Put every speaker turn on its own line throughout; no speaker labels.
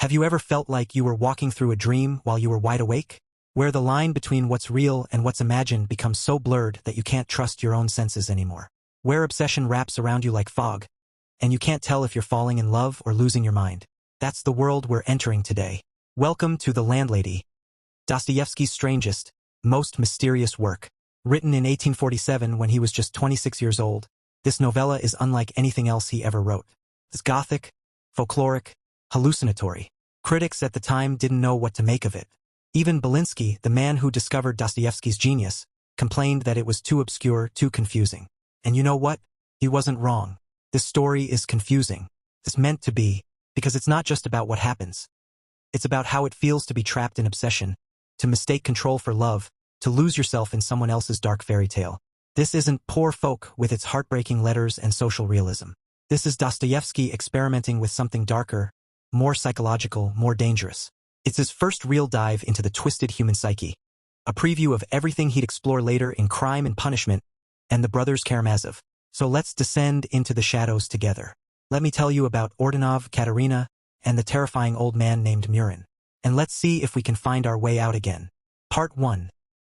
Have you ever felt like you were walking through a dream while you were wide awake? Where the line between what's real and what's imagined becomes so blurred that you can't trust your own senses anymore. Where obsession wraps around you like fog, and you can't tell if you're falling in love or losing your mind. That's the world we're entering today. Welcome to The Landlady, Dostoevsky's strangest, most mysterious work. Written in 1847 when he was just 26 years old, this novella is unlike anything else he ever wrote. It's Gothic, folkloric, hallucinatory. Critics at the time didn't know what to make of it. Even Belinsky, the man who discovered Dostoevsky's genius, complained that it was too obscure, too confusing. And you know what? He wasn't wrong. This story is confusing. It's meant to be, because it's not just about what happens. It's about how it feels to be trapped in obsession, to mistake control for love, to lose yourself in someone else's dark fairy tale. This isn't Poor Folk with its heartbreaking letters and social realism. This is Dostoevsky experimenting with something darker, more psychological, more dangerous. It's his first real dive into the twisted human psyche, a preview of everything he'd explore later in Crime and Punishment and The Brothers Karamazov. So let's descend into the shadows together. Let me tell you about Ordynov, Katerina, and the terrifying old man named Murin. And let's see if we can find our way out again. Part 1.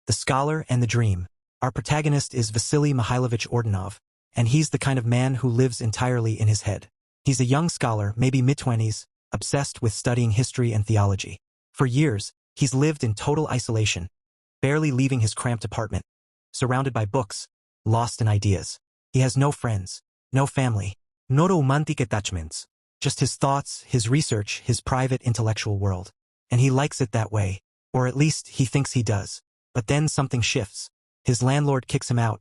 The Scholar and the Dream. Our protagonist is Vasily Mihailovich Ordynov, and he's the kind of man who lives entirely in his head. He's a young scholar, maybe mid-20s, obsessed with studying history and theology. For years, he's lived in total isolation, barely leaving his cramped apartment, surrounded by books, lost in ideas. He has no friends, no family, no romantic attachments, just his thoughts, his research, his private intellectual world. And he likes it that way, or at least he thinks he does. But then something shifts. His landlord kicks him out,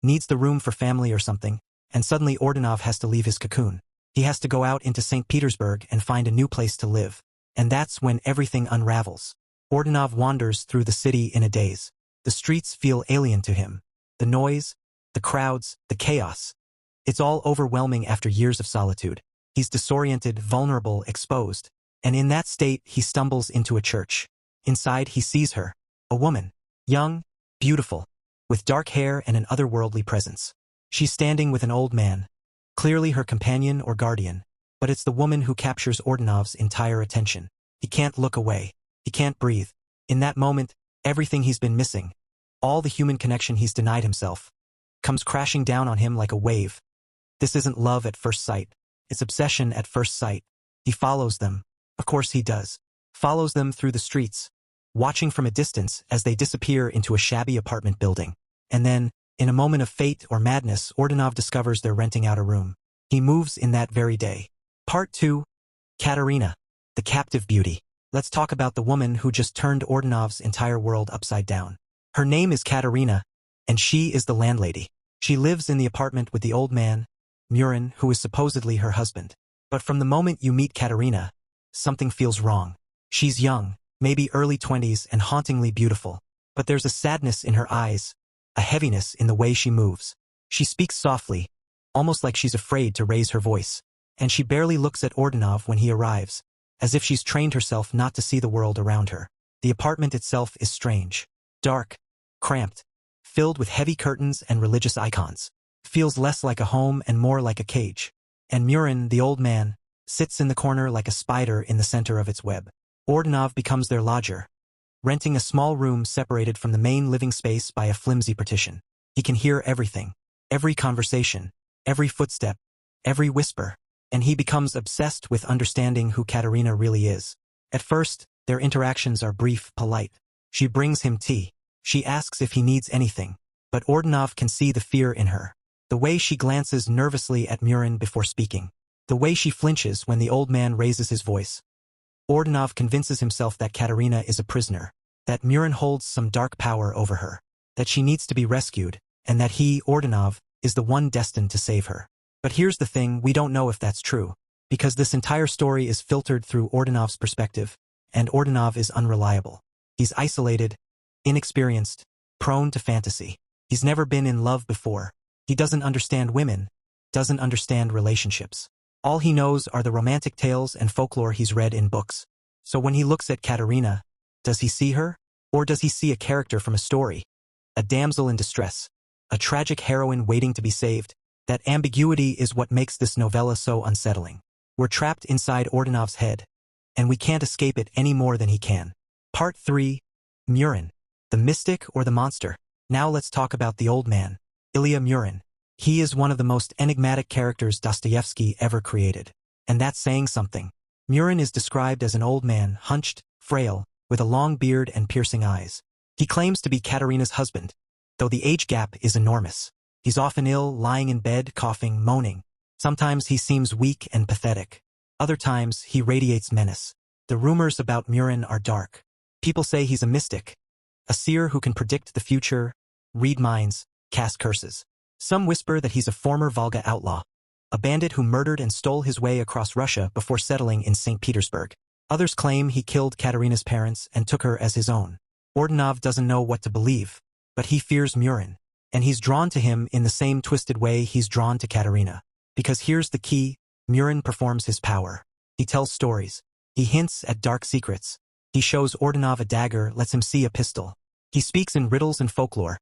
needs the room for family or something, and suddenly Ordynov has to leave his cocoon. He has to go out into St. Petersburg and find a new place to live. And that's when everything unravels. Ordynov wanders through the city in a daze. The streets feel alien to him. The noise, the crowds, the chaos. It's all overwhelming after years of solitude. He's disoriented, vulnerable, exposed. And in that state, he stumbles into a church. Inside, he sees her, a woman, young, beautiful, with dark hair and an otherworldly presence. She's standing with an old man, clearly her companion or guardian, but it's the woman who captures Ordynov's entire attention. He can't look away. He can't breathe. In that moment, everything he's been missing, all the human connection he's denied himself, comes crashing down on him like a wave. This isn't love at first sight. It's obsession at first sight. He follows them. Of course he does. Follows them through the streets, watching from a distance as they disappear into a shabby apartment building. And then, in a moment of fate or madness, Ordynov discovers they're renting out a room. He moves in that very day. Part 2. Katerina, the captive beauty. Let's talk about the woman who just turned Ordynov's entire world upside down. Her name is Katerina, and she is the landlady. She lives in the apartment with the old man, Murin, who is supposedly her husband. But from the moment you meet Katerina, something feels wrong. She's young, maybe early 20s, and hauntingly beautiful. But there's a sadness in her eyes, a heaviness in the way she moves. She speaks softly, almost like she's afraid to raise her voice. And she barely looks at Ordynov when he arrives, as if she's trained herself not to see the world around her. The apartment itself is strange, dark, cramped, filled with heavy curtains and religious icons. Feels less like a home and more like a cage. And Murin, the old man, sits in the corner like a spider in the center of its web. Ordynov becomes their lodger, renting a small room separated from the main living space by a flimsy partition. He can hear everything, every conversation, every footstep, every whisper, and he becomes obsessed with understanding who Katerina really is. At first, their interactions are brief, polite. She brings him tea. She asks if he needs anything, but Ordynov can see the fear in her. The way she glances nervously at Murin before speaking. The way she flinches when the old man raises his voice. Ordynov convinces himself that Katerina is a prisoner, that Murin holds some dark power over her, that she needs to be rescued, and that he, Ordynov, is the one destined to save her. But here's the thing, we don't know if that's true, because this entire story is filtered through Ordynov's perspective, and Ordynov is unreliable. He's isolated, inexperienced, prone to fantasy. He's never been in love before. He doesn't understand women, doesn't understand relationships. All he knows are the romantic tales and folklore he's read in books. So when he looks at Katerina, does he see her? Or does he see a character from a story? A damsel in distress, a tragic heroine waiting to be saved? That ambiguity is what makes this novella so unsettling. We're trapped inside Ordynov's head, and we can't escape it any more than he can. Part 3. Murin. The mystic or the monster? Now let's talk about the old man, Ilya Murin. He is one of the most enigmatic characters Dostoevsky ever created. And that's saying something. Murin is described as an old man, hunched, frail, with a long beard and piercing eyes. He claims to be Katerina's husband, though the age gap is enormous. He's often ill, lying in bed, coughing, moaning. Sometimes he seems weak and pathetic. Other times, he radiates menace. The rumors about Murin are dark. People say he's a mystic, a seer who can predict the future, read minds, cast curses. Some whisper that he's a former Volga outlaw, a bandit who murdered and stole his way across Russia before settling in St. Petersburg. Others claim he killed Katerina's parents and took her as his own. Ordynov doesn't know what to believe, but he fears Murin, and he's drawn to him in the same twisted way he's drawn to Katerina. Because here's the key, Murin performs his power. He tells stories. He hints at dark secrets. He shows Ordynov a dagger, lets him see a pistol. He speaks in riddles and folklore,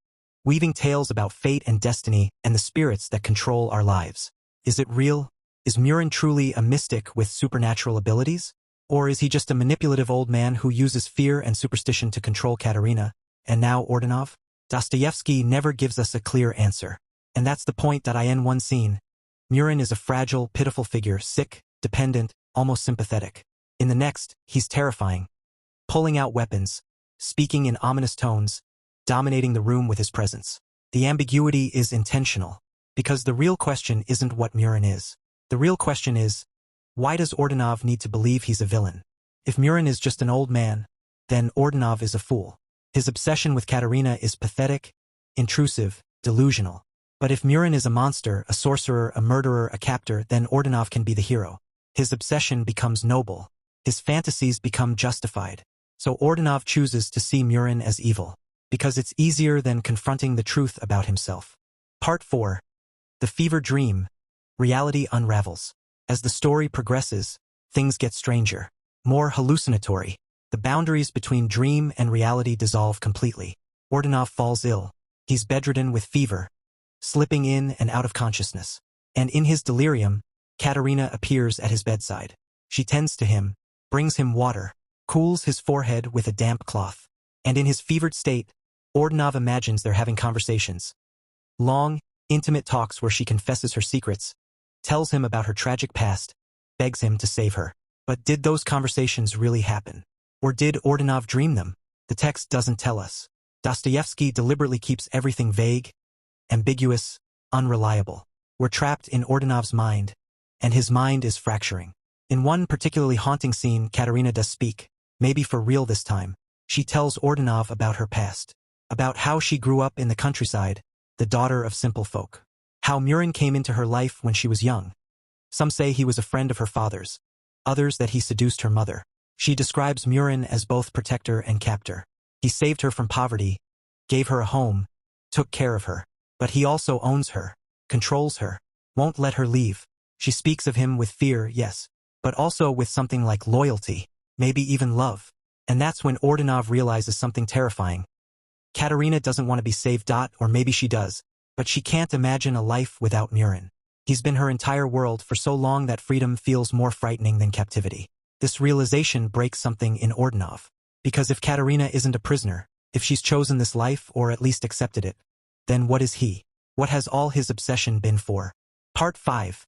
weaving tales about fate and destiny and the spirits that control our lives. Is it real? Is Murin truly a mystic with supernatural abilities? Or is he just a manipulative old man who uses fear and superstition to control Katerina, and now Ordynov? Dostoevsky never gives us a clear answer. And that's the point that I end one scene. Murin is a fragile, pitiful figure, sick, dependent, almost sympathetic. In the next, he's terrifying, pulling out weapons, speaking in ominous tones, dominating the room with his presence. The ambiguity is intentional, because the real question isn't what Murin is. The real question is, why does Ordynov need to believe he's a villain? If Murin is just an old man, then Ordynov is a fool. His obsession with Katerina is pathetic, intrusive, delusional. But if Murin is a monster, a sorcerer, a murderer, a captor, then Ordynov can be the hero. His obsession becomes noble. His fantasies become justified. So Ordynov chooses to see Murin as evil, because it's easier than confronting the truth about himself. Part 4. The fever dream. Reality unravels. As the story progresses, things get stranger, more hallucinatory. The boundaries between dream and reality dissolve completely. Ordynov falls ill. He's bedridden with fever, slipping in and out of consciousness. And in his delirium, Katerina appears at his bedside. She tends to him, brings him water, cools his forehead with a damp cloth. And in his fevered state, Ordynov imagines they're having conversations. Long, intimate talks where she confesses her secrets, tells him about her tragic past, begs him to save her. But did those conversations really happen? Or did Ordynov dream them? The text doesn't tell us. Dostoevsky deliberately keeps everything vague, ambiguous, unreliable. We're trapped in Ordynov's mind, and his mind is fracturing. In one particularly haunting scene, Katerina does speak, maybe for real this time. She tells Ordynov about her past, about how she grew up in the countryside, the daughter of simple folk. How Murin came into her life when she was young. Some say he was a friend of her father's, others that he seduced her mother. She describes Murin as both protector and captor. He saved her from poverty, gave her a home, took care of her. But he also owns her, controls her, won't let her leave. She speaks of him with fear, yes, but also with something like loyalty, maybe even love. And that's when Ordynov realizes something terrifying. Katerina doesn't want to be saved, or maybe she does, but she can't imagine a life without Murin. He's been her entire world for so long that freedom feels more frightening than captivity. This realization breaks something in Ordynov. Because if Katerina isn't a prisoner, if she's chosen this life or at least accepted it, then what is he? What has all his obsession been for? Part 5.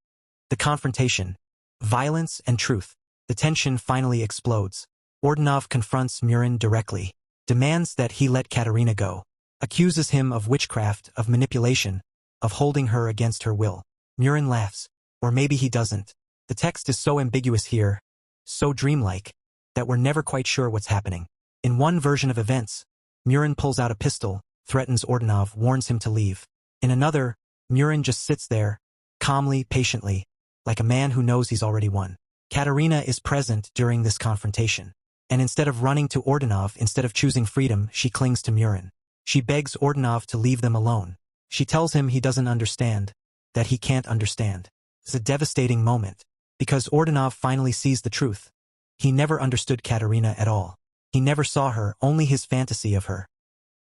The confrontation. Violence and truth. The tension finally explodes. Ordynov confronts Murin directly, demands that he let Katerina go, accuses him of witchcraft, of manipulation, of holding her against her will. Murin laughs, or maybe he doesn't. The text is so ambiguous here, so dreamlike, that we're never quite sure what's happening. In one version of events, Murin pulls out a pistol, threatens Ordynov, warns him to leave. In another, Murin just sits there, calmly, patiently, like a man who knows he's already won. Katerina is present during this confrontation. And instead of running to Ordynov, instead of choosing freedom, she clings to Murin. She begs Ordynov to leave them alone. She tells him he doesn't understand, that he can't understand. It's a devastating moment, because Ordynov finally sees the truth. He never understood Katerina at all. He never saw her, only his fantasy of her.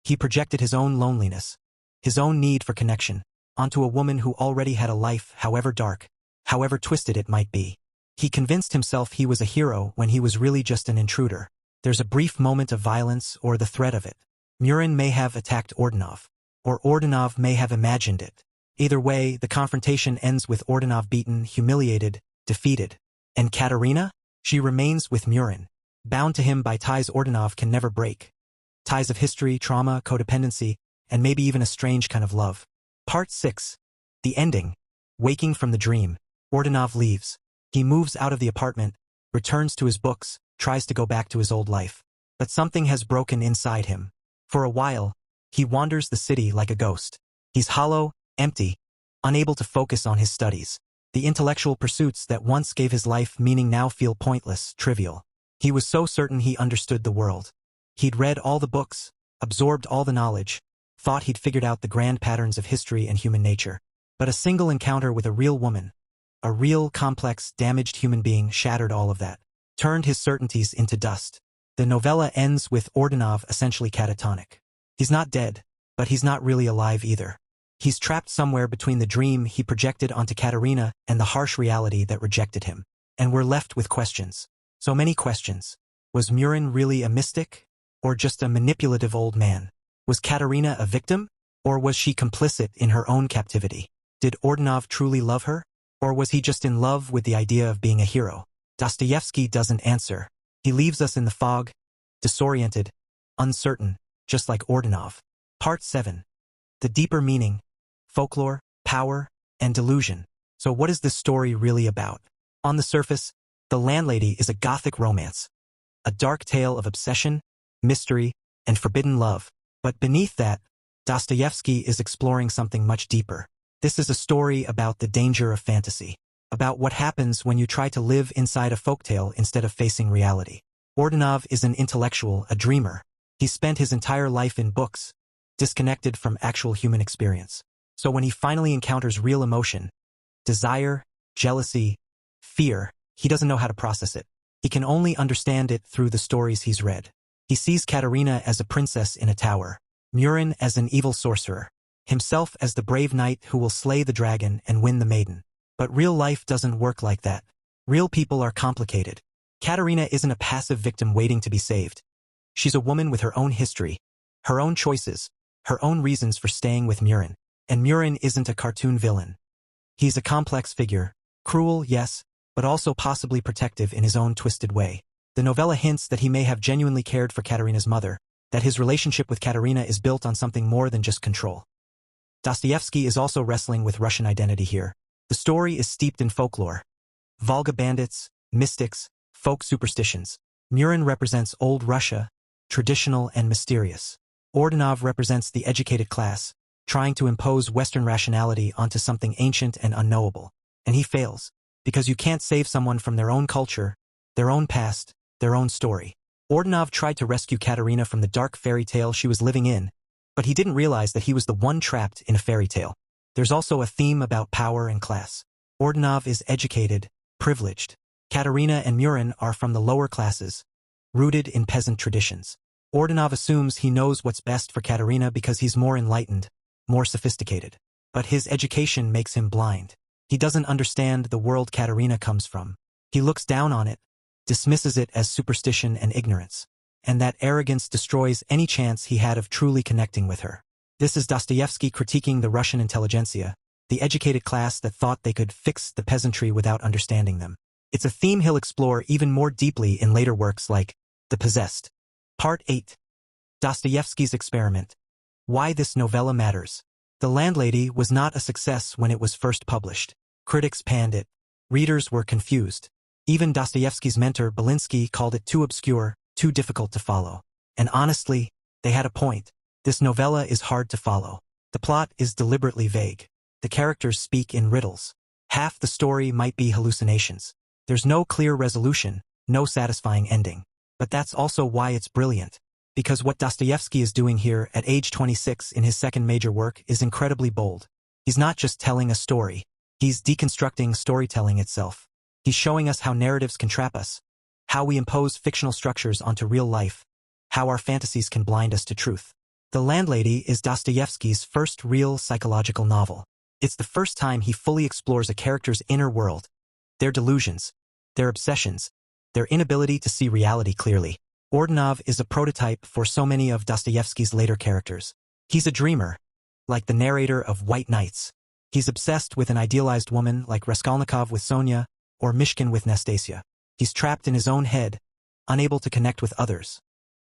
He projected his own loneliness, his own need for connection, onto a woman who already had a life, however dark, however twisted it might be. He convinced himself he was a hero when he was really just an intruder. There's a brief moment of violence or the threat of it. Murin may have attacked Ordynov, or Ordynov may have imagined it. Either way, the confrontation ends with Ordynov beaten, humiliated, defeated. And Katerina? She remains with Murin, bound to him by ties Ordynov can never break. Ties of history, trauma, codependency, and maybe even a strange kind of love. Part 6. The ending. Waking from the dream, Ordynov leaves. He moves out of the apartment, returns to his books, tries to go back to his old life. But something has broken inside him. For a while, he wanders the city like a ghost. He's hollow, empty, unable to focus on his studies. The intellectual pursuits that once gave his life meaning now feel pointless, trivial. He was so certain he understood the world. He'd read all the books, absorbed all the knowledge, thought he'd figured out the grand patterns of history and human nature. But a single encounter with a real woman, a real, complex, damaged human being shattered all of that, turned his certainties into dust. The novella ends with Ordynov essentially catatonic. He's not dead, but he's not really alive either. He's trapped somewhere between the dream he projected onto Katerina and the harsh reality that rejected him. And we're left with questions. So many questions. Was Murin really a mystic? Or just a manipulative old man? Was Katerina a victim? Or was she complicit in her own captivity? Did Ordynov truly love her? Or was he just in love with the idea of being a hero? Dostoevsky doesn't answer. He leaves us in the fog, disoriented, uncertain, just like Ordynov. Part 7. The deeper meaning, folklore, power, and delusion. So what is this story really about? On the surface, The Landlady is a Gothic romance. A dark tale of obsession, mystery, and forbidden love. But beneath that, Dostoevsky is exploring something much deeper. This is a story about the danger of fantasy. About what happens when you try to live inside a folktale instead of facing reality. Ordynov is an intellectual, a dreamer. He spent his entire life in books, disconnected from actual human experience. So when he finally encounters real emotion, desire, jealousy, fear, he doesn't know how to process it. He can only understand it through the stories he's read. He sees Katerina as a princess in a tower, Murin as an evil sorcerer, himself as the brave knight who will slay the dragon and win the maiden. But real life doesn't work like that. Real people are complicated. Katerina isn't a passive victim waiting to be saved. She's a woman with her own history, her own choices, her own reasons for staying with Murin. And Murin isn't a cartoon villain. He's a complex figure, cruel, yes, but also possibly protective in his own twisted way. The novella hints that he may have genuinely cared for Katerina's mother, that his relationship with Katerina is built on something more than just control. Dostoevsky is also wrestling with Russian identity here. The story is steeped in folklore. Volga bandits, mystics, folk superstitions. Murin represents old Russia, traditional and mysterious. Ordynov represents the educated class, trying to impose Western rationality onto something ancient and unknowable. And he fails, because you can't save someone from their own culture, their own past, their own story. Ordynov tried to rescue Katerina from the dark fairy tale she was living in, but he didn't realize that he was the one trapped in a fairy tale. There's also a theme about power and class. Ordynov is educated, privileged. Katerina and Murin are from the lower classes, rooted in peasant traditions. Ordynov assumes he knows what's best for Katerina because he's more enlightened, more sophisticated. But his education makes him blind. He doesn't understand the world Katerina comes from. He looks down on it, dismisses it as superstition and ignorance. And that arrogance destroys any chance he had of truly connecting with her. This is Dostoevsky critiquing the Russian intelligentsia, the educated class that thought they could fix the peasantry without understanding them. It's a theme he'll explore even more deeply in later works like The Possessed. Part 8. Dostoevsky's Experiment. Why this novella matters. The Landlady was not a success when it was first published. Critics panned it. Readers were confused. Even Dostoevsky's mentor, Belinsky, called it too obscure, too difficult to follow. And honestly, they had a point. This novella is hard to follow. The plot is deliberately vague. The characters speak in riddles. Half the story might be hallucinations. There's no clear resolution, no satisfying ending. But that's also why it's brilliant. Because what Dostoevsky is doing here at age 26 in his second major work is incredibly bold. He's not just telling a story. He's deconstructing storytelling itself. He's showing us how narratives can trap us, how we impose fictional structures onto real life, how our fantasies can blind us to truth. The Landlady is Dostoevsky's first real psychological novel. It's the first time he fully explores a character's inner world, their delusions, their obsessions, their inability to see reality clearly. Ordynov is a prototype for so many of Dostoevsky's later characters. He's a dreamer, like the narrator of White Nights. He's obsessed with an idealized woman like Raskolnikov with Sonia, or Mishkin with Nastasia. He's trapped in his own head, unable to connect with others,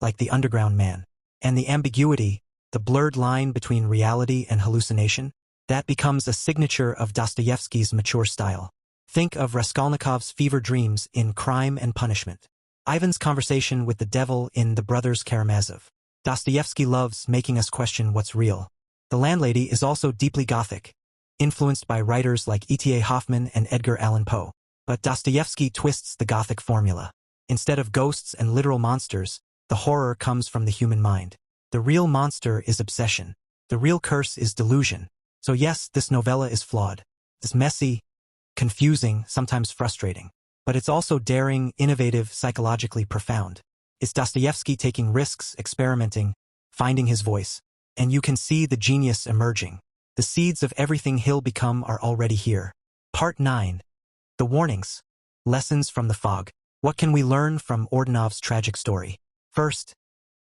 like the underground man. And the ambiguity, the blurred line between reality and hallucination, that becomes a signature of Dostoevsky's mature style. Think of Raskolnikov's fever dreams in Crime and Punishment. Ivan's conversation with the devil in The Brothers Karamazov. Dostoevsky loves making us question what's real. The Landlady is also deeply Gothic, influenced by writers like E.T.A. Hoffmann and Edgar Allan Poe. But Dostoevsky twists the Gothic formula. Instead of ghosts and literal monsters, the horror comes from the human mind. The real monster is obsession. The real curse is delusion. So yes, this novella is flawed. It's messy, confusing, sometimes frustrating. But it's also daring, innovative, psychologically profound. It's Dostoevsky taking risks, experimenting, finding his voice. And you can see the genius emerging. The seeds of everything he'll become are already here. Part 9. The Warnings. Lessons from the Fog. What can we learn from Ordynov's tragic story? First,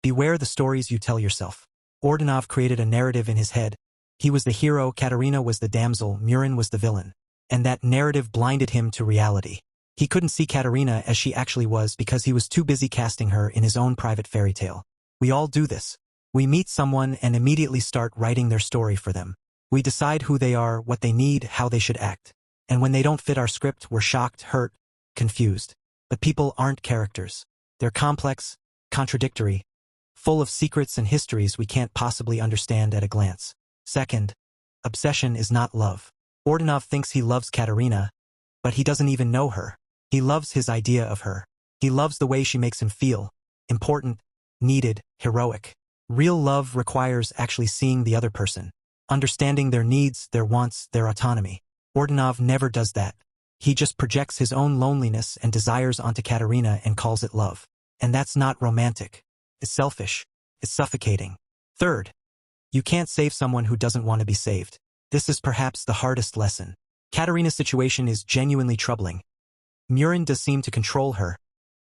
beware the stories you tell yourself. Ordynov created a narrative in his head. He was the hero, Katerina was the damsel, Murin was the villain. And that narrative blinded him to reality. He couldn't see Katerina as she actually was because he was too busy casting her in his own private fairy tale. We all do this. We meet someone and immediately start writing their story for them. We decide who they are, what they need, how they should act. And when they don't fit our script, we're shocked, hurt, confused. But people aren't characters. They're complex, contradictory, full of secrets and histories we can't possibly understand at a glance. Second, obsession is not love. Ordynov thinks he loves Katerina, but he doesn't even know her. He loves his idea of her. He loves the way she makes him feel, important, needed, heroic. Real love requires actually seeing the other person, understanding their needs, their wants, their autonomy. Ordynov never does that. He just projects his own loneliness and desires onto Katerina and calls it love. And that's not romantic. It's selfish. It's suffocating. Third, you can't save someone who doesn't want to be saved. This is perhaps the hardest lesson. Katerina's situation is genuinely troubling. Murin does seem to control her,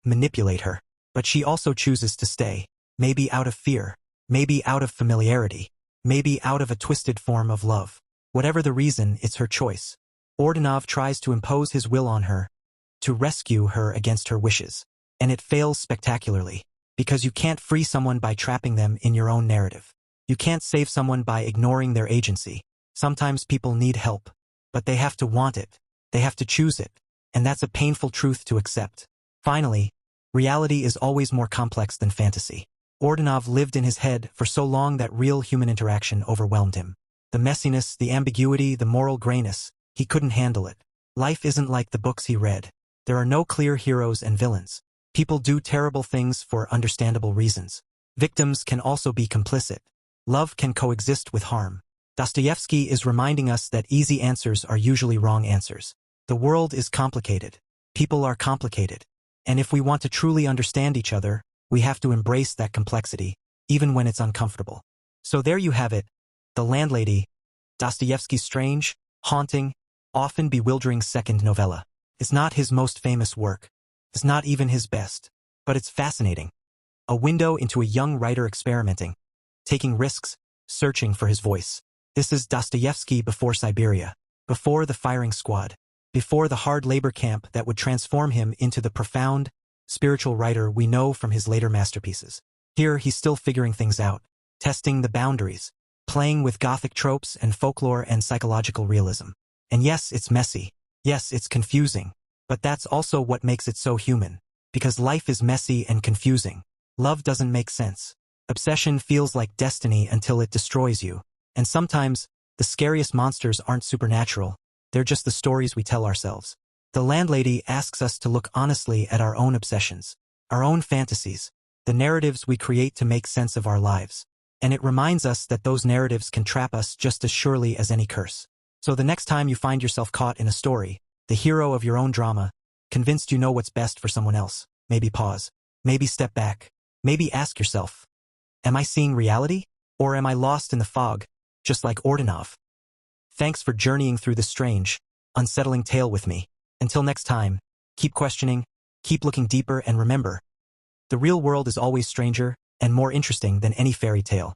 manipulate her, but she also chooses to stay. Maybe out of fear, maybe out of familiarity, maybe out of a twisted form of love. Whatever the reason, it's her choice. Ordynov tries to impose his will on her, to rescue her against her wishes. And it fails spectacularly, because you can't free someone by trapping them in your own narrative. You can't save someone by ignoring their agency. Sometimes people need help, but they have to want it. They have to choose it. And that's a painful truth to accept. Finally, reality is always more complex than fantasy. Ordynov lived in his head for so long that real human interaction overwhelmed him. The messiness, the ambiguity, the moral grayness, he couldn't handle it. Life isn't like the books he read. There are no clear heroes and villains. People do terrible things for understandable reasons. Victims can also be complicit. Love can coexist with harm. Dostoevsky is reminding us that easy answers are usually wrong answers. The world is complicated. People are complicated. And if we want to truly understand each other, we have to embrace that complexity, even when it's uncomfortable. So there you have it, The Landlady, Dostoevsky's strange, haunting, often bewildering second novella. It's not his most famous work. It's not even his best. But it's fascinating. A window into a young writer experimenting, taking risks, searching for his voice. This is Dostoevsky before Siberia, before the firing squad, before the hard labor camp that would transform him into the profound, spiritual writer we know from his later masterpieces. Here he's still figuring things out, testing the boundaries, playing with Gothic tropes and folklore and psychological realism. And yes, it's messy. Yes, it's confusing. But that's also what makes it so human. Because life is messy and confusing. Love doesn't make sense. Obsession feels like destiny until it destroys you. And sometimes, the scariest monsters aren't supernatural. They're just the stories we tell ourselves. The Landlady asks us to look honestly at our own obsessions, our own fantasies, the narratives we create to make sense of our lives. And it reminds us that those narratives can trap us just as surely as any curse. So the next time you find yourself caught in a story, the hero of your own drama, convinced you know what's best for someone else, maybe pause, maybe step back, maybe ask yourself, am I seeing reality? Or am I lost in the fog, just like Ordynov? Thanks for journeying through this strange, unsettling tale with me. Until next time, Keep questioning, keep looking deeper, and remember, the real world is always stranger and more interesting than any fairy tale.